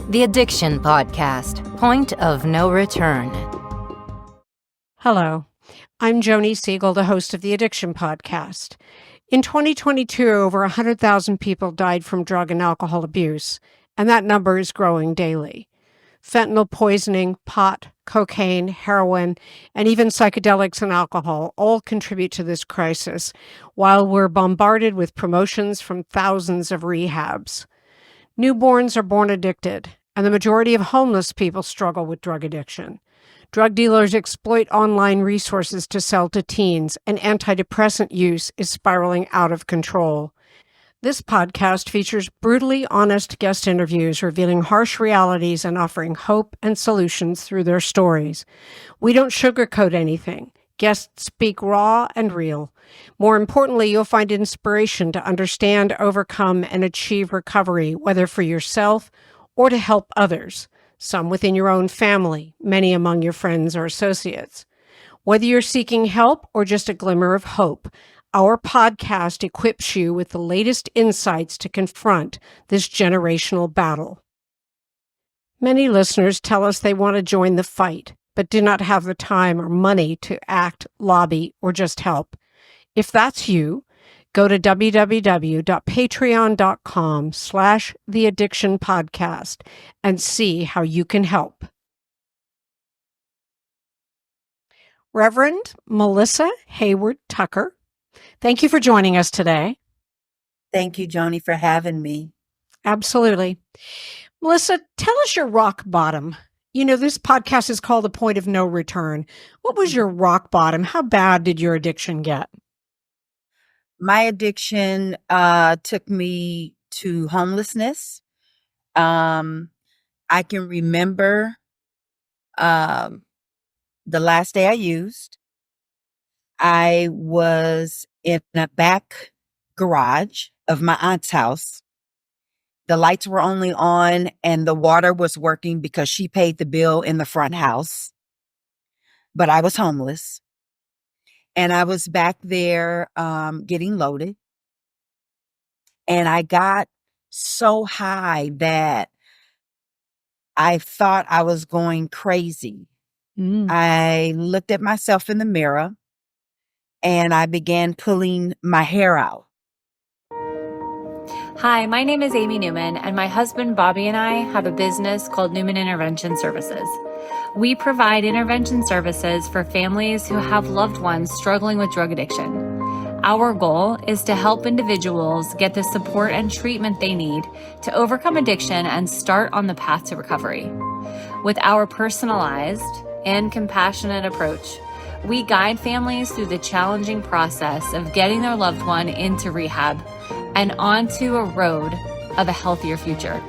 The Addiction Podcast, Point of No Return. Hello, I'm Joni Siegel, the host of the Addiction Podcast. In 2022, over 100,000 people died from drug and alcohol abuse, and that number is growing daily. Fentanyl poisoning, pot, cocaine, heroin, and even psychedelics and alcohol all contribute to this crisis, while we're bombarded with promotions from thousands of rehabs. Newborns are born addicted, and the majority of homeless people struggle with drug addiction. Drug dealers exploit online resources to sell to teens, and antidepressant use is spiraling out of control. This podcast features brutally honest guest interviews revealing harsh realities and offering hope and solutions through their stories. We don't sugarcoat anything. Guests speak raw and real. More importantly, you'll find inspiration to understand, overcome, and achieve recovery, whether for yourself or to help others, some within your own family, many among your friends or associates. Whether you're seeking help or just a glimmer of hope, our podcast equips you with the latest insights to confront this generational battle. Many listeners tell us they want to join the fight, but do not have the time or money to act, lobby, or just help. If that's you, go to www.patreon.com/theaddictionpodcast and see how you can help. Reverend Melissa Hayward-Tucker, thank you for joining us today. Thank you, Joni, for having me. Absolutely. Melissa, tell us your rock bottom. You know, this podcast is called The Point of No Return. What was your rock bottom? How bad did your addiction get? My addiction took me to homelessness. I can remember the last day I used. I was in a back garage of my aunt's house. The lights were only on and the water was working because she paid the bill in the front house. But I was homeless. And I was back there getting loaded. And I got so high that I thought I was going crazy. I looked at myself in the mirror and I began pulling my hair out. Hi, my name is Amy Newman, and my husband Bobby and I have a business called Newman Intervention Services. We provide intervention services for families who have loved ones struggling with drug addiction. Our goal is to help individuals get the support and treatment they need to overcome addiction and start on the path to recovery. With our personalized and compassionate approach, we guide families through the challenging process of getting their loved one into rehab and onto a road of a healthier future.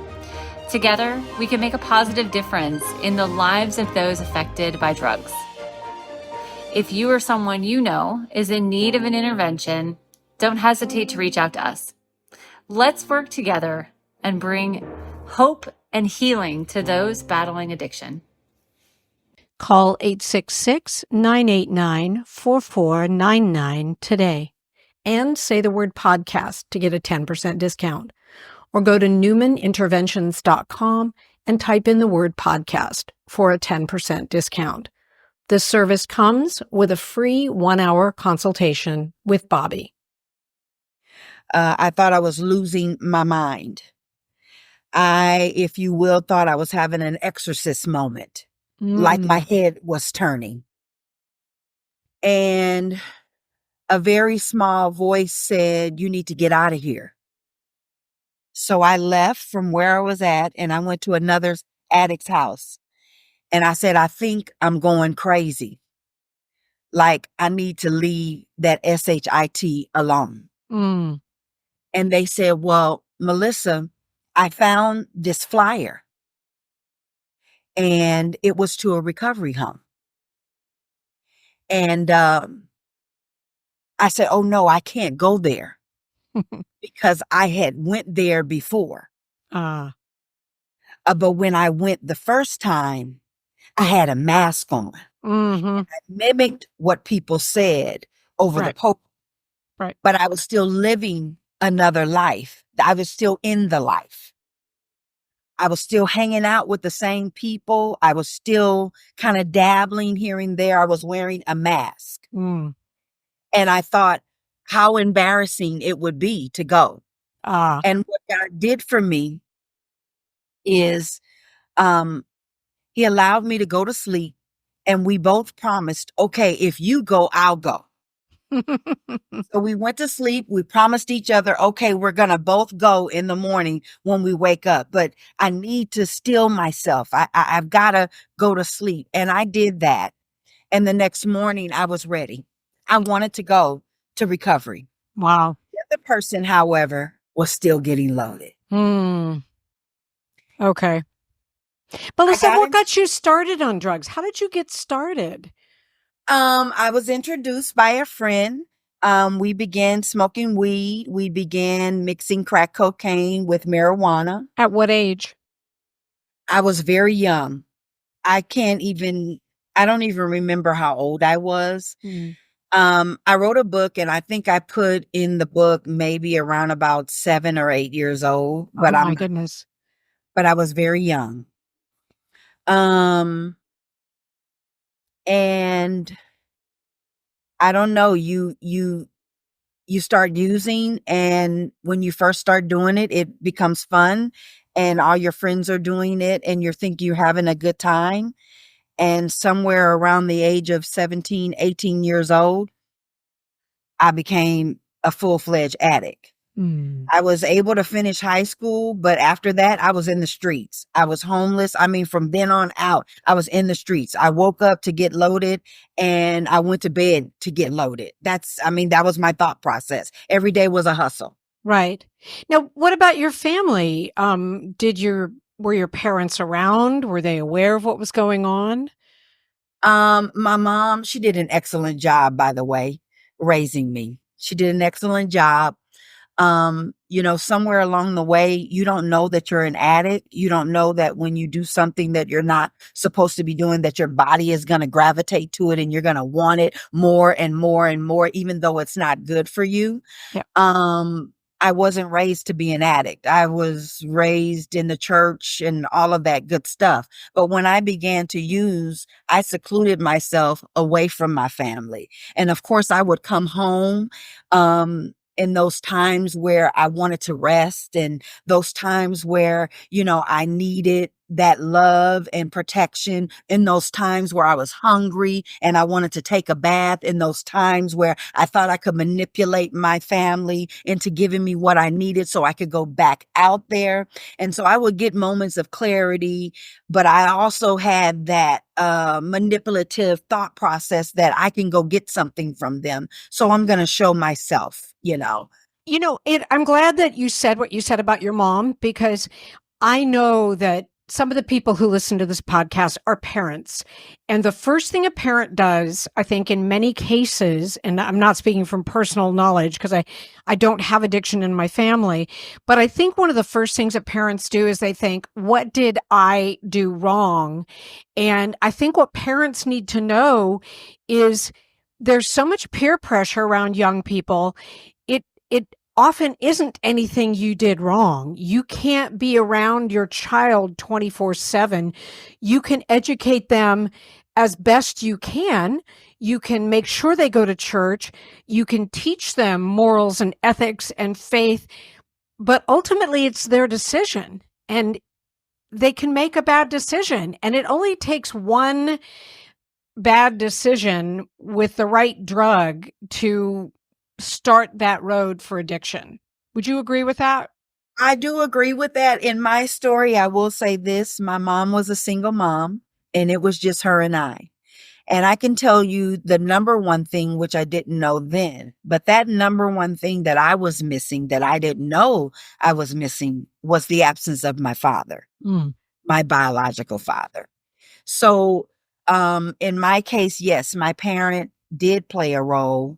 Together, we can make a positive difference in the lives of those affected by drugs. If you or someone you know is in need of an intervention, don't hesitate to reach out to us. Let's work together and bring hope and healing to those battling addiction. Call 866-989-4499 today and say the word podcast to get a 10% discount. Or go to newmaninterventions.com and type in the word podcast for a 10% discount. This service comes with a free 1-hour consultation with Bobby. I thought I was losing my mind. I, if you will, thought I was having an exorcist moment. Like my head was turning. And a very small voice said, "You need to get out of here." So I left from where I was at and I went to another addict's house. And I said, "I think I'm going crazy. Like I need to leave that SHIT alone." And they said, "Well, Melissa, I found this flyer. And it was to a recovery home." And I said, "Oh no, I can't go there." Because I had went there before. But when I went the first time, I had a mask on. I mimicked what people said over the pulpit. But I was still living another life. I was still in the life. I was still hanging out with the same people. I was still kind of dabbling here and there. I was wearing a mask. Mm. And I thought how embarrassing it would be to go. Ah. And what God did for me is he allowed me to go to sleep, and we both promised, okay, if you go, I'll go. So we went to sleep. We promised each other, okay, we're going to both go in the morning when we wake up, but I need to still myself. I've got to go to sleep. And I did that. And the next morning I was ready. I wanted to go to recovery. Wow. The other person, however, was still getting loaded. Okay. But listen, what got you started on drugs? How did you get started? I was introduced by a friend. We began smoking weed. We began mixing crack cocaine with marijuana. At what age? I was very young. I don't even remember how old I was. I wrote a book, and I think I put in the book maybe around about 7 or 8 years old. But my goodness. But I was very young. And I don't know, you start using, and when you first start doing it, it becomes fun, and all your friends are doing it, and you think you're having a good time. And somewhere around the age of 17, 18 years old, I became a full-fledged addict. I was able to finish high school, but after that, I was in the streets. I was homeless. I mean, from then on out, I was in the streets. I woke up to get loaded, and I went to bed to get loaded. That was my thought process. Every day was a hustle. Right. Now, what about your family? Were your parents around? Were they aware of what was going on? My mom, she did an excellent job, by the way, raising me. She did an excellent job. Somewhere along the way, you don't know that you're an addict. You don't know that when you do something that you're not supposed to be doing, that your body is going to gravitate to it, and you're going to want it more and more and more, even though it's not good for you. Yeah. I wasn't raised to be an addict. I was raised in the church and all of that good stuff. But when I began to use, I secluded myself away from my family. And of course, I would come home, in those times where I wanted to rest, and those times where, I needed that love and protection, in those times where I was hungry and I wanted to take a bath, in those times where I thought I could manipulate my family into giving me what I needed so I could go back out there. And so I would get moments of clarity, but I also had that manipulative thought process that I can go get something from them. So I'm going to show myself, I'm glad that you said what you said about your mom, because I know that some of the people who listen to this podcast are parents. And the first thing a parent does, I think in many cases, and I'm not speaking from personal knowledge because I don't have addiction in my family, but I think one of the first things that parents do is they think, what did I do wrong? And I think what parents need to know is there's so much peer pressure around young people. It often isn't anything you did wrong. You can't be around your child 24/7. You can educate them as best you can. You can make sure they go to church. You can teach them morals and ethics and faith, but ultimately it's their decision, and they can make a bad decision. And it only takes one bad decision with the right drug to start that road for addiction. Would you agree with that? I do agree with that. In my story, I will say this. My mom was a single mom, and it was just her and I. And I can tell you the number one thing, which I didn't know then, but that number one thing that I was missing, that I didn't know I was missing, was the absence of my father, my biological father. So in my case, yes, my parent did play a role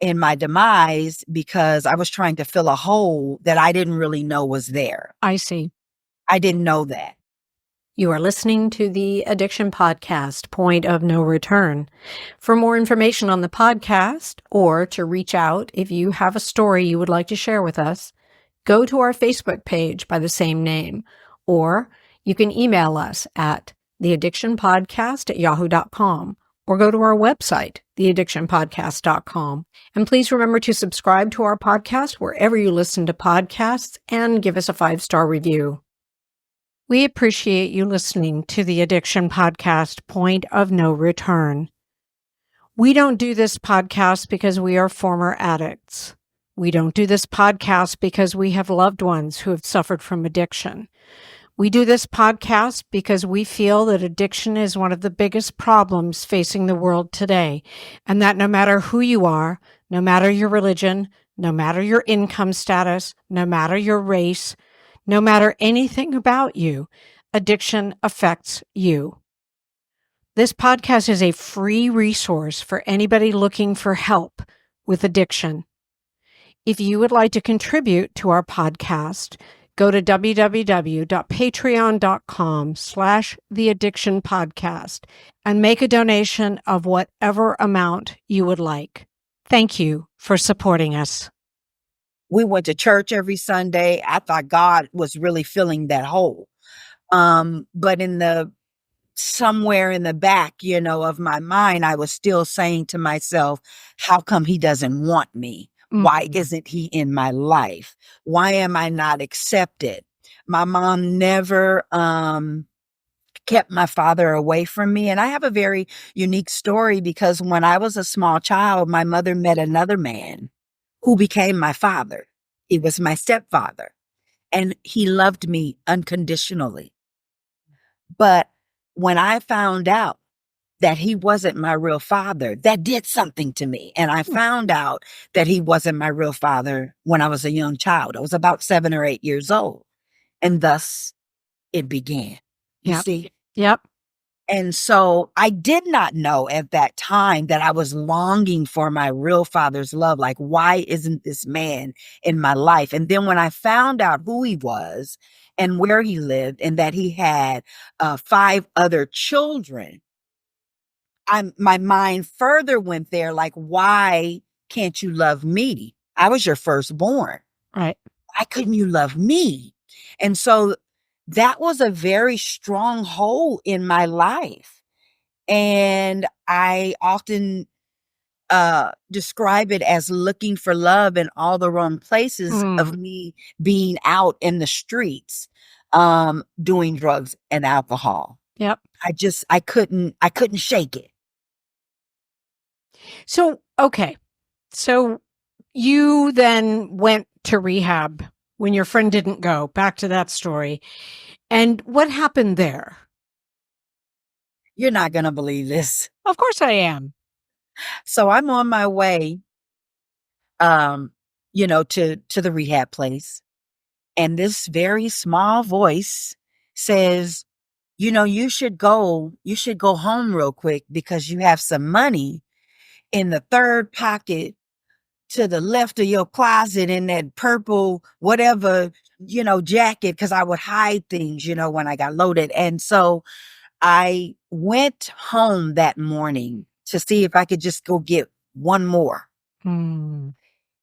in my demise, because I was trying to fill a hole that I didn't really know was there. I see. I didn't know that. You are listening to the Addiction Podcast, Point of No Return. For more information on the podcast, or to reach out if you have a story you would like to share with us, go to our Facebook page by the same name, Or you can email us at theaddictionpodcast@yahoo.com or go to our website, theaddictionpodcast.com. And please remember to subscribe to our podcast wherever you listen to podcasts and give us a 5-star review. We appreciate you listening to the Addiction Podcast, Point of No Return. We don't do this podcast because we are former addicts. We don't do this podcast because we have loved ones who have suffered from addiction. We do this podcast because we feel that addiction is one of the biggest problems facing the world today, and that no matter who you are, no matter your religion, no matter your income status, no matter your race, no matter anything about you, addiction affects you. This podcast is a free resource for anybody looking for help with addiction. If you would like to contribute to our podcast, go to www.patreon.com/theaddictionpodcast and make a donation of whatever amount you would like. Thank you for supporting us. We went to church every Sunday. I thought God was really filling that hole. But somewhere in the back, of my mind, I was still saying to myself, how come he doesn't want me? Why isn't he in my life? Why am I not accepted? My mom never kept my father away from me. And I have a very unique story because when I was a small child, my mother met another man who became my father. He was my stepfather, and he loved me unconditionally. But when I found out that he wasn't my real father, that did something to me. And I found out that he wasn't my real father when I was a young child. I was about 7 or 8 years old. And thus it began. You see? Yep. And so I did not know at that time that I was longing for my real father's love. Like, why isn't this man in my life? And then when I found out who he was and where he lived and that he had 5 other children, my mind further went there. Like, why can't you love me? I was your firstborn. Right. Why couldn't you love me? And so that was a very strong hole in my life. And I often describe it as looking for love in all the wrong places of me being out in the streets, doing drugs and alcohol. Yep. I couldn't shake it. So, okay. So you then went to rehab when your friend didn't go. Back to that story. And what happened there? You're not going to believe this. Of course I am. So I'm on my way, to the rehab place. And this very small voice says, you should go home real quick because you have some money in the third pocket to the left of your closet in that purple, whatever, jacket. Cause I would hide things, when I got loaded. And so I went home that morning to see if I could just go get one more. And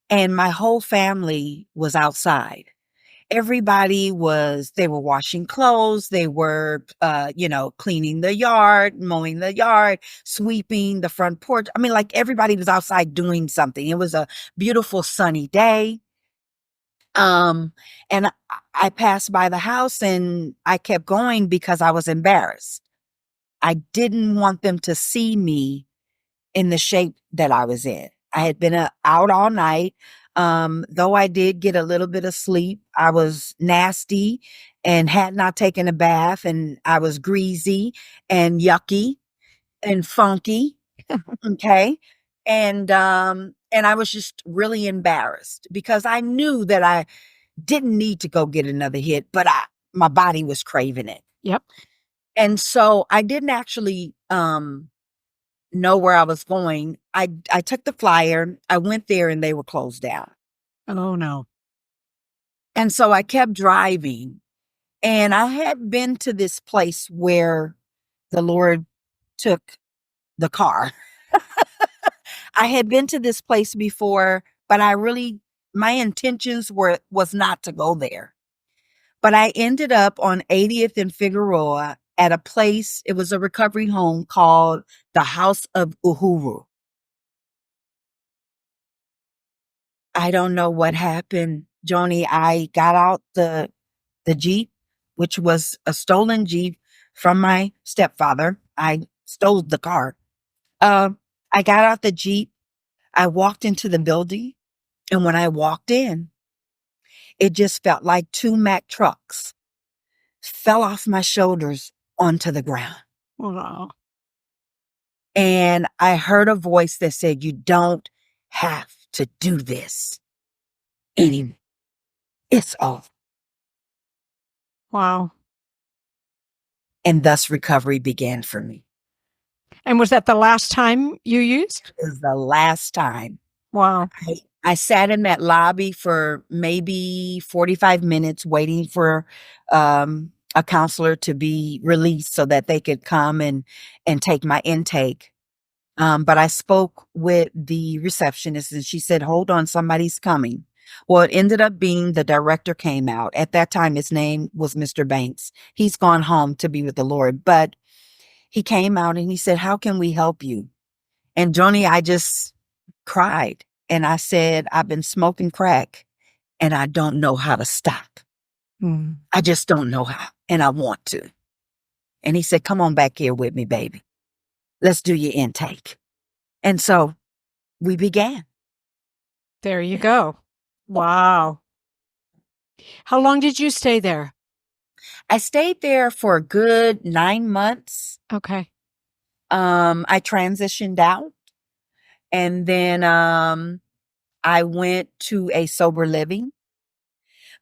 my whole family was outside. Everybody they were washing clothes. They were, cleaning the yard, mowing the yard, sweeping the front porch. I mean, like everybody was outside doing something. It was a beautiful sunny day. And I passed by the house and I kept going because I was embarrassed. I didn't want them to see me in the shape that I was in. I had been out all night. Though I did get a little bit of sleep, I was nasty and had not taken a bath, and I was greasy and yucky and funky. Okay. And I was just really embarrassed because I knew that I didn't need to go get another hit, but my body was craving it. Yep. And so I didn't actually, know where I was going. I took the flyer. I went there and they were closed down. Oh no. And so I kept driving, and I had been to this place where the Lord took the car. I had been to this place before, but my intentions was not to go there. But I ended up on 80th and Figueroa at a place, it was a recovery home called the House of Uhuru. I don't know what happened, Joni. I got out the Jeep, which was a stolen Jeep from my stepfather. I stole the car. I got out the Jeep. I walked into the building. And when I walked in, it just felt like two Mack trucks fell off my shoulders onto the ground. Wow. And I heard a voice that said, "You don't have to do this anymore. It's over." Wow. And thus recovery began for me. And was that the last time you used? It was the last time. Wow. I sat in that lobby for maybe 45 minutes waiting for a counselor to be released so that they could come and take my intake. But I spoke with the receptionist and she said, "Hold on, somebody's coming." Well, it ended up being the director came out. At that time, his name was Mr. Banks. He's gone home to be with the Lord, but he came out and he said, "How can we help you?" And Joni, I just cried. And I said, "I've been smoking crack and I don't know how to stop. Mm. I just don't know how, and I want to." And he said, "Come on back here with me, baby. Let's do your intake." And so we began. There you go. Wow. How long did you stay there? I stayed there for a good 9 months. Okay. I transitioned out and then I went to a sober living.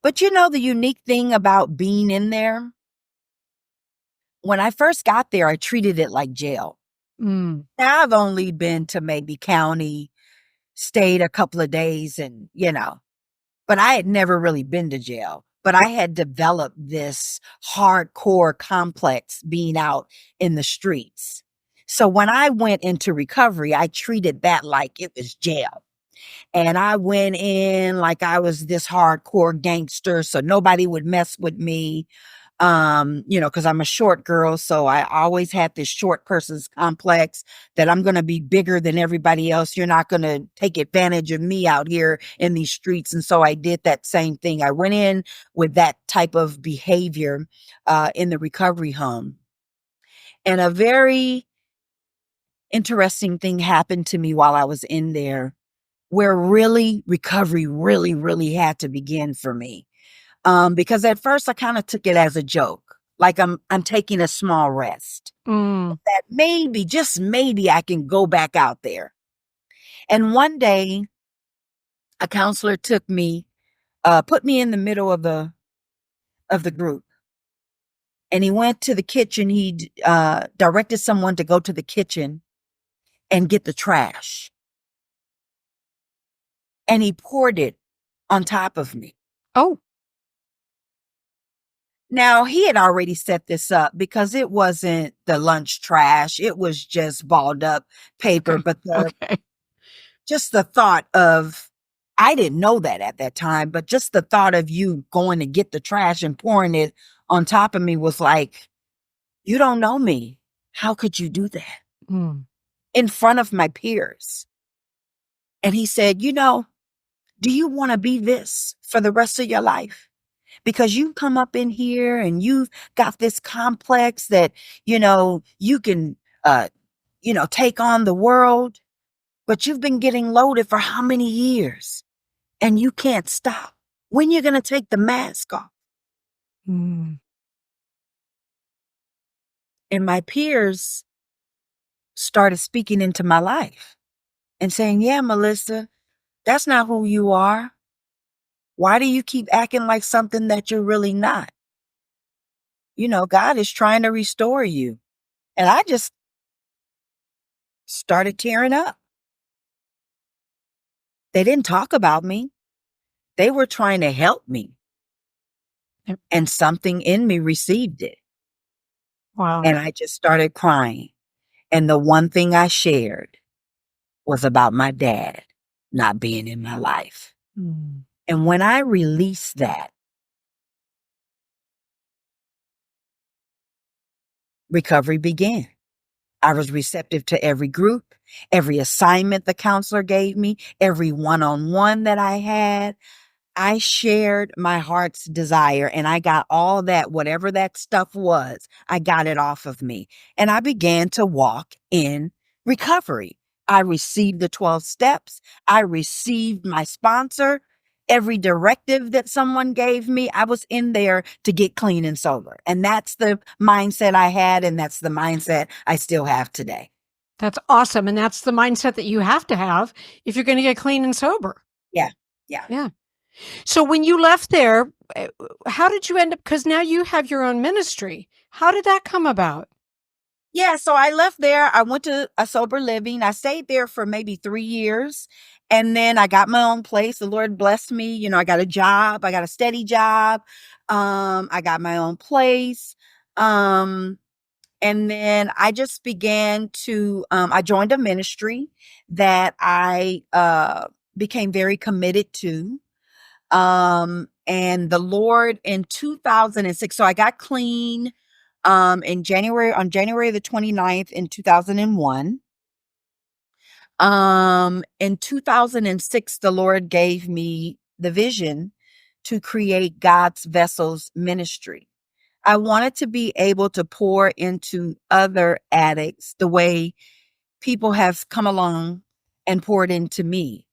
But you know, the unique thing about being in there, when I first got there, I treated it like jail. Mm. Now I've only been to maybe county, stayed a couple of days and, but I had never really been to jail. But I had developed this hardcore complex being out in the streets. So when I went into recovery, I treated that like it was jail. And I went in like I was this hardcore gangster, so nobody would mess with me. Because I'm a short girl, so I always had this short person's complex that I'm going to be bigger than everybody else. You're not going to take advantage of me out here in these streets. And so I did that same thing. I went in with that type of behavior in the recovery home. And a very interesting thing happened to me while I was in there, where really recovery really had to begin for me. Because at first I kind of took it as a joke, like I'm taking a small rest. Mm. That maybe, just maybe, I can go back out there. And one day, a counselor took me, put me in the middle of the group, and he went to the kitchen. He directed someone to go to the kitchen and get the trash, and he poured it on top of me. Oh. Now, he had already set this up because it wasn't the lunch trash. It was just balled up paper. But just the thought of, I didn't know that at that time, but just the thought of you going to get the trash and pouring it on top of me was like, you don't know me. How could you do that? Mm. In front of my peers. And he said, do you want to be this for the rest of your life? Because you come up in here and you've got this complex that, you can, take on the world, but you've been getting loaded for how many years and you can't stop. When you're going to take the mask off? Mm. And my peers started speaking into my life and saying, "Yeah, Melissa, that's not who you are. Why do you keep acting like something that you're really not? God is trying to restore you." And I just started tearing up. They didn't talk about me. They were trying to help me. Yep. And something in me received it. Wow. And I just started crying. And the one thing I shared was about my dad not being in my life. Mm. And when I released that, recovery began. I was receptive to every group, every assignment the counselor gave me, every one-on-one that I had. I shared my heart's desire and I got all that, whatever that stuff was, I got it off of me. And I began to walk in recovery. I received the 12 steps. I received my sponsor. Every directive that someone gave me, I was in there to get clean and sober. And that's the mindset I had. And that's the mindset I still have today. That's awesome. And that's the mindset that you have to have if you're going to get clean and sober. Yeah. Yeah. So when you left there, how did you end up? Because now you have your own ministry. How did that come about? Yeah, so I left there. I went to a sober living. I stayed there for maybe 3 years. And then I got my own place. The Lord blessed me. You know, I got a job. I got a steady job. I got my own place. And then I just began to, I joined a ministry that I became very committed to. And the Lord in 2006, so I got clean on January the 29th in 2001. In 2006, the Lord gave me the vision to create God's Vessels Ministry. I wanted to be able to pour into other addicts the way people have come along and poured into me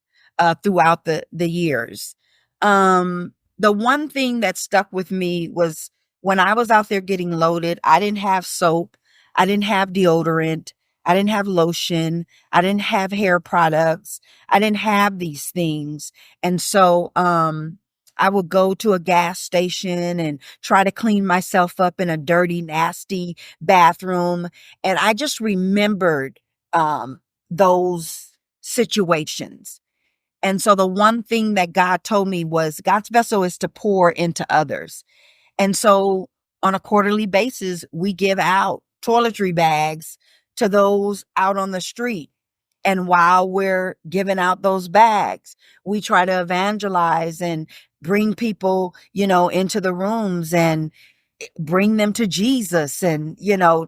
throughout the years. The one thing that stuck with me was when I was out there getting loaded, I didn't have soap. I didn't have deodorant. I didn't have lotion. I didn't have hair products. I didn't have these things. And so, I would go to a gas station and try to clean myself up in a dirty, nasty bathroom. And I just remembered, those situations. And so the one thing that God told me was God's vessel is to pour into others. And so on a quarterly basis, we give out toiletry bags to those out on the street. And while we're giving out those bags, we try to evangelize and bring people, into the rooms and bring them to Jesus and,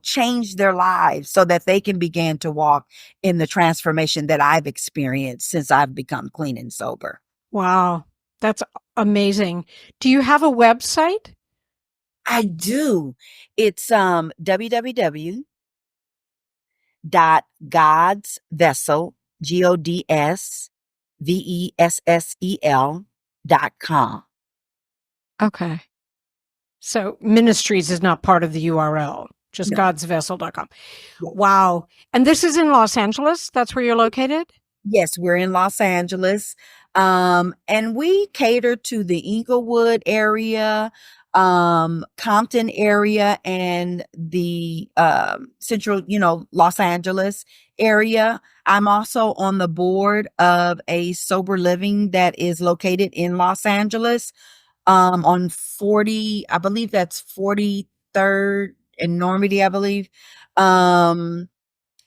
change their lives so that they can begin to walk in the transformation that I've experienced since I've become clean and sober. Wow. That's amazing. Do you have a website? I do. It's www.godsvessel, GODSVESSEL.com. Okay. So ministries is not part of the URL, just No. godsvessel.com. Yes. Wow. And this is in Los Angeles? That's where you're located? Yes, we're in Los Angeles. And we cater to the Inglewood area, Compton area, and the central, Los Angeles area. I'm also on the board of a sober living that is located in Los Angeles, on 40, I believe that's 43rd and Normandy, I believe. And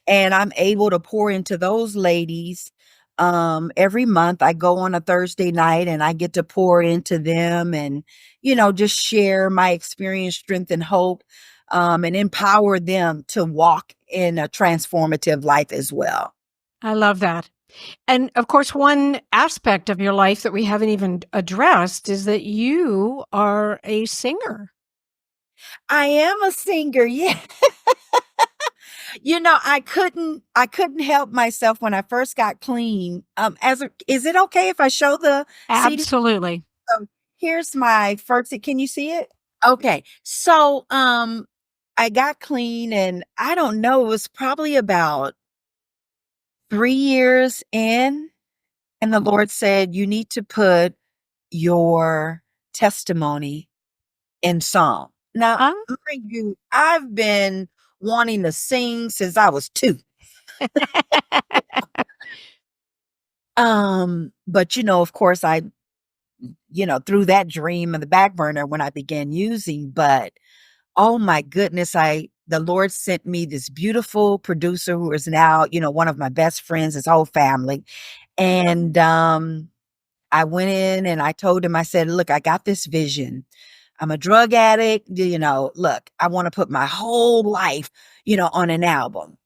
I'm able to pour into those ladies. Every month I go on a Thursday night and I get to pour into them and, just share my experience, strength, and hope, and empower them to walk in a transformative life as well. I love that. And of course, one aspect of your life that we haven't even addressed is that you are a singer. I am a singer. Yeah. I couldn't help myself when I first got clean. Is it okay if I show the CD? Absolutely. Here's my first, can you see it? Okay. So, I got clean and I don't know, it was probably about 3 years in, and the Lord said, you need to put your testimony in song. Now, mind you, I've been wanting to sing since I was 2. But of course I, threw that dream in the back burner when I began using, but oh my goodness, the Lord sent me this beautiful producer who is now, one of my best friends, his whole family. And, I went in and I told him, I said, look, I got this vision. I'm a drug addict. Look, I want to put my whole life, on an album.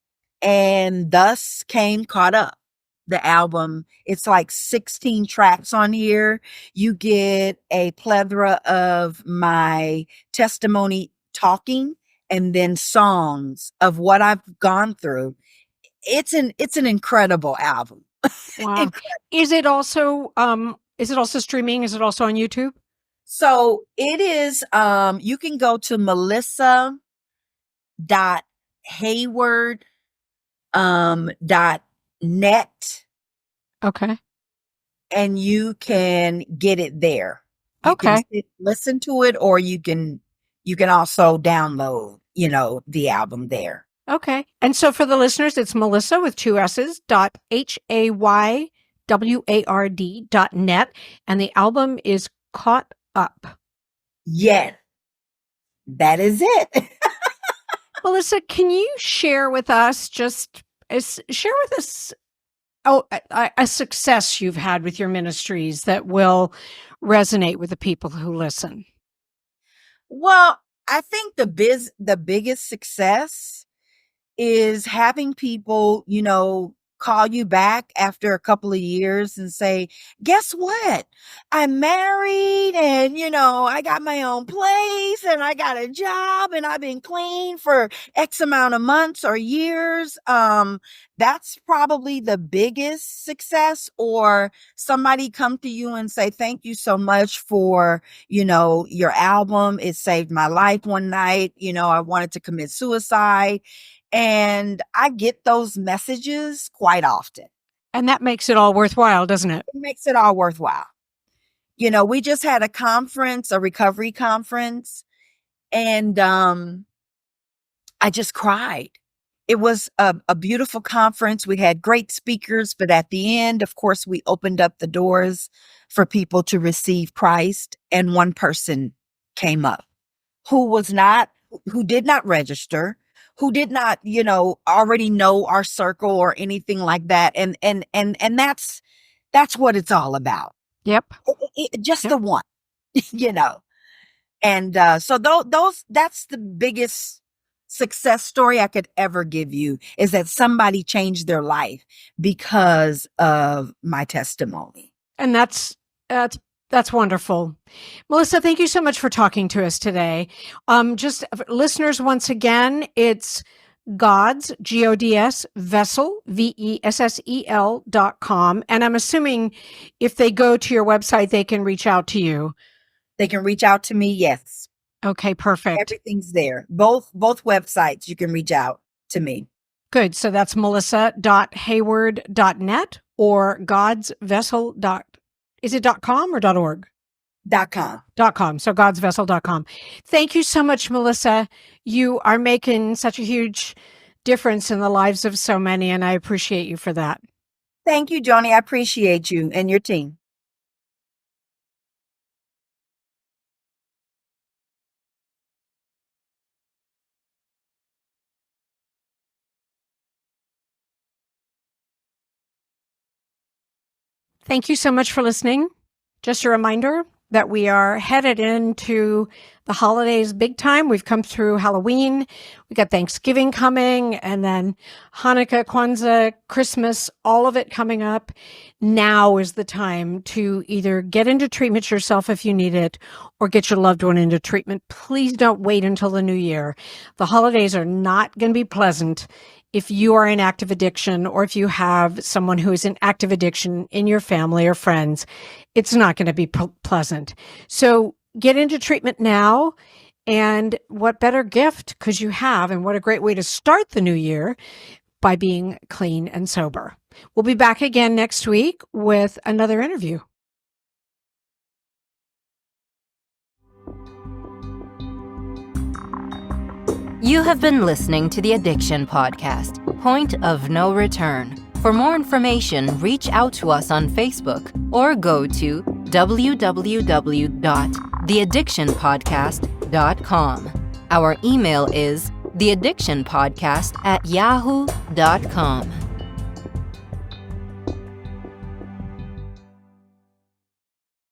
And thus came Caught Up, the album. It's like 16 tracks on here. You get a plethora of my testimony talking and then songs of what I've gone through. It's an incredible album. Wow. Is it also streaming? Is it also on YouTube? So it is, you can go to melissa.hayward.net. Okay. And you can get it there. You Okay. can listen to it, or you can also download, the album there. Okay. And so for the listeners, it's Melissa with 2 S's HAYWARD.net. And the album is Caught Up. Yes, that is it. Melissa, can you share with us a success you've had with your ministries that will resonate with the people who listen? Well, I think the biggest success is having people, call you back after a couple of years and say, guess what? I'm married and, I got my own place and I got a job and I've been clean for X amount of months or years. That's probably the biggest success. Or somebody come to you and say, thank you so much for, your album. It saved my life one night. I wanted to commit suicide. And I get those messages quite often. And that makes it all worthwhile, doesn't it? It makes it all worthwhile. We just had a conference, a recovery conference, and I just cried. It was a beautiful conference. We had great speakers, but at the end, of course, we opened up the doors for people to receive Christ. And one person came up who did not register, who did not, already know our circle or anything like that. And that's what it's all about. Yep. Just the one, And so that's the biggest success story I could ever give you, is that somebody changed their life because of my testimony. And that's wonderful. Melissa, thank you so much for talking to us today. Just listeners, once again, it's God's, Gods, Vessel, VESSEL.com. And I'm assuming if they go to your website, they can reach out to you. They can reach out to me. Yes. Okay, perfect. Everything's there. Both websites, you can reach out to me. Good. So that's melissa.hayward.net or godsvessel. Is it .com or .org? .com. .com. So godsvessel.com. Thank you so much, Melissa. You are making such a huge difference in the lives of so many, and I appreciate you for that. Thank you, Joni. I appreciate you and your team. Thank you so much for listening. Just a reminder that we are headed into the holidays big time. We've come through Halloween. We got Thanksgiving coming, and then Hanukkah, Kwanzaa, Christmas, all of it coming up. Now is the time to either get into treatment yourself if you need it, or get your loved one into treatment. Please don't wait until the new year. The holidays are not going to be pleasant if you are in active addiction, or if you have someone who is in active addiction in your family or friends. It's not going to be pleasant. So get into treatment now. And what better gift could you have? And what a great way to start the new year, by being clean and sober. We'll be back again next week with another interview. You have been listening to the Addiction Podcast, Point of No Return. For more information, reach out to us on Facebook or go to www.theaddictionpodcast.com. Our email is theaddictionpodcast@yahoo.com.